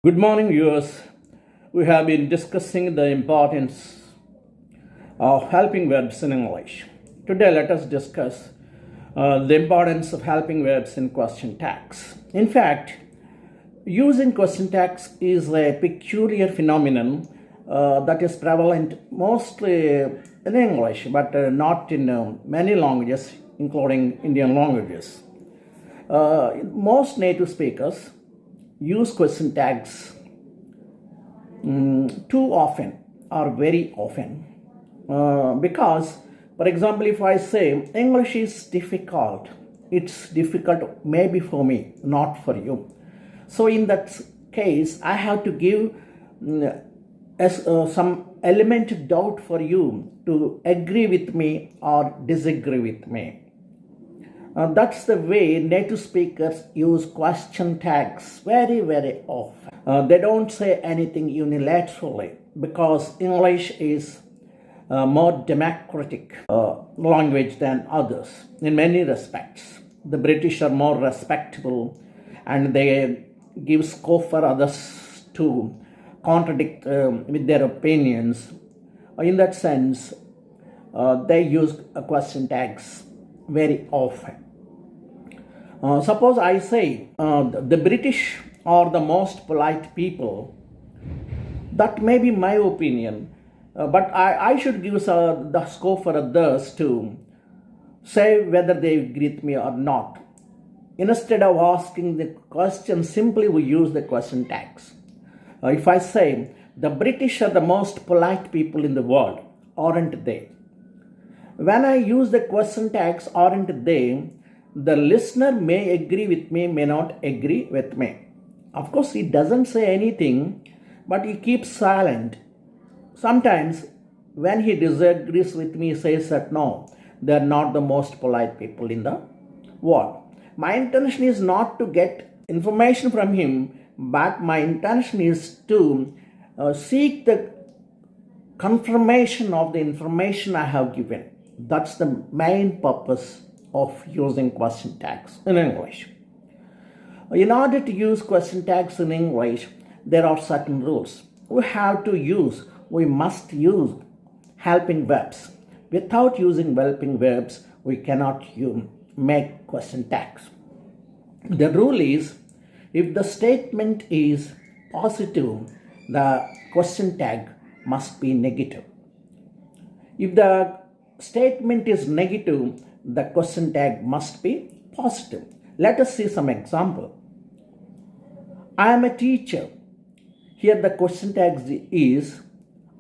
Good morning, viewers. We have been discussing the importance of helping verbs in English. Today, let us discuss the importance of helping verbs in question tags. In fact, using question tags is a peculiar phenomenon that is prevalent mostly in English, but not in many languages, including Indian languages. Most native speakers use question tags too often or very often because, for example, if I say English is difficult, it's difficult maybe for me, not for you. So in that case, I have to give some element of doubt for you to agree with me or disagree with me. That's the way native speakers use question tags very, very often. They don't say anything unilaterally because English is a more democratic language than others in many respects. The British are more respectable and they give scope for others to contradict with their opinions. In that sense, they use question tags very often. Suppose I say the British are the most polite people. That may be my opinion, but I should give the scope for others to say whether they agree with me or not. Instead of asking the question, simply we use the question tags. If I say the British are the most polite people in the world, aren't they? When I use the question tags, aren't they, the listener may agree with me, may not agree with me. Of course, he doesn't say anything, but he keeps silent. Sometimes, when he disagrees with me, he says that no, they're not the most polite people in the world. My intention is not to get information from him, but my intention is to seek the confirmation of the information I have given. That's the main purpose of using question tags in English. In order to use question tags in English, there are certain rules. We must use helping verbs. Without using helping verbs, we cannot make question tags. The rule is, if the statement is positive, the question tag must be negative. If the statement is negative, the question tag must be positive. Let us see some example. I am a teacher. Here the question tag is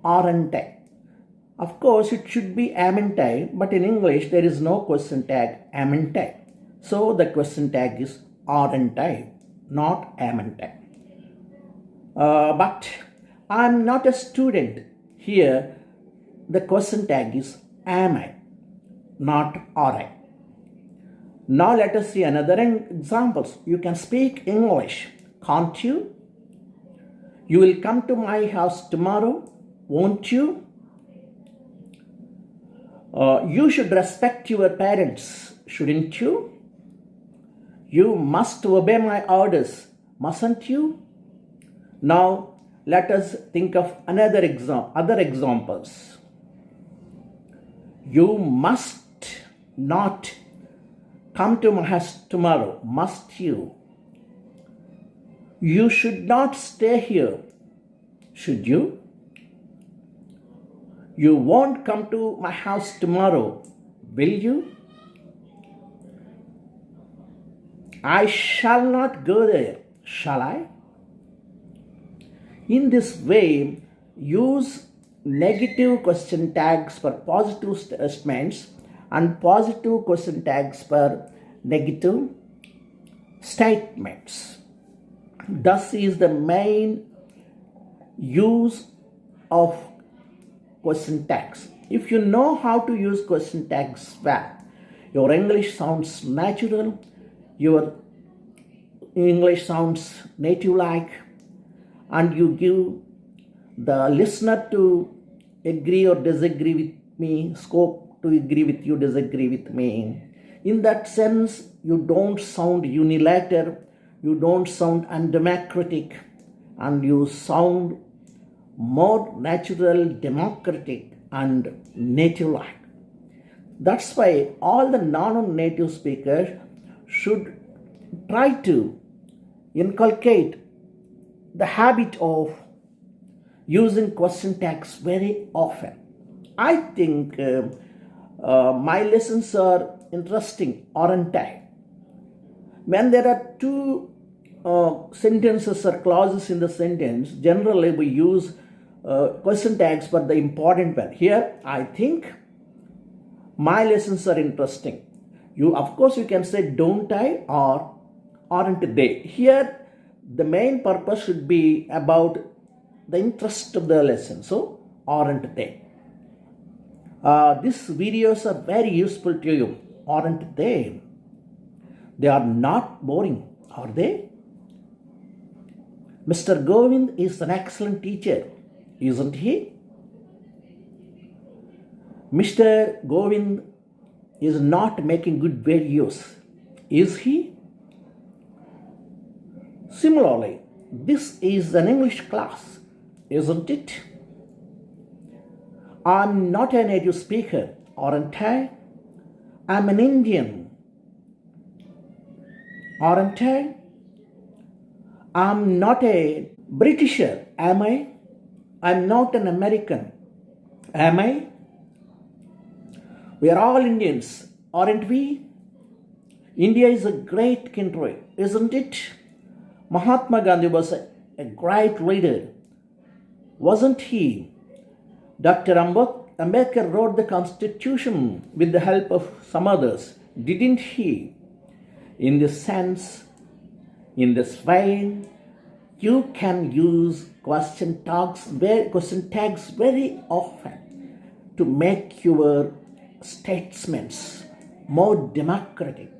aren't I. Of course, it should be amn't I, but in English there is no question tag amn't I. So the question tag is aren't I, not amn't I. But I am not a student. Here the question tag is am I, not are I. Now let us see another examples. You can speak English, can't you? You will come to my house tomorrow, won't you? You should respect your parents, shouldn't you? You must obey my orders, mustn't you? Now let us think of other examples. You must not come to my house tomorrow, must you? You should not stay here, should you? You won't come to my house tomorrow, will you? I shall not go there, shall I? In this way, use negative question tags for positive statements and positive question tags for negative statements. Thus is the main use of question tags. If you know how to use question tags well, your English sounds natural, your English sounds native-like, and you give the listener to agree or disagree with me, scope to agree with you, disagree with me. In that sense, you don't sound unilateral, you don't sound undemocratic, and you sound more natural, democratic, and native-like. That's why all the non-native speakers should try to inculcate the habit of using question tags very often. I think my lessons are interesting, aren't I? When there are two sentences or clauses in the sentence, generally we use question tags for the important one. Here, I think my lessons are interesting. You, of course, you can say don't I or aren't they. Here, the main purpose should be about the interest of the lesson. So, aren't they? These videos are very useful to you, aren't they? They are not boring, are they? Mr. Govind is an excellent teacher, isn't he? Mr. Govind is not making good videos, is he? Similarly, this is an English class, isn't it? I'm not a native speaker, aren't I? I'm an Indian, aren't I? I'm not a Britisher, am I? I'm not an American, am I? We are all Indians, aren't we? India is a great country, isn't it? Mahatma Gandhi was a great leader, wasn't he? Dr. Ambedkar wrote the Constitution with the help of some others, didn't he? In this sense, in this way, you can use question tags very often to make your statements more democratic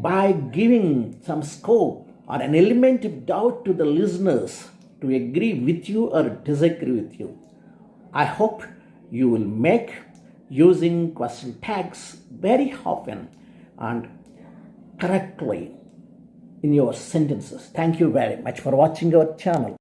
by giving some scope or an element of doubt to the listeners to agree with you or disagree with you. I hope you will make using question tags very often and correctly in your sentences. Thank you very much for watching our channel.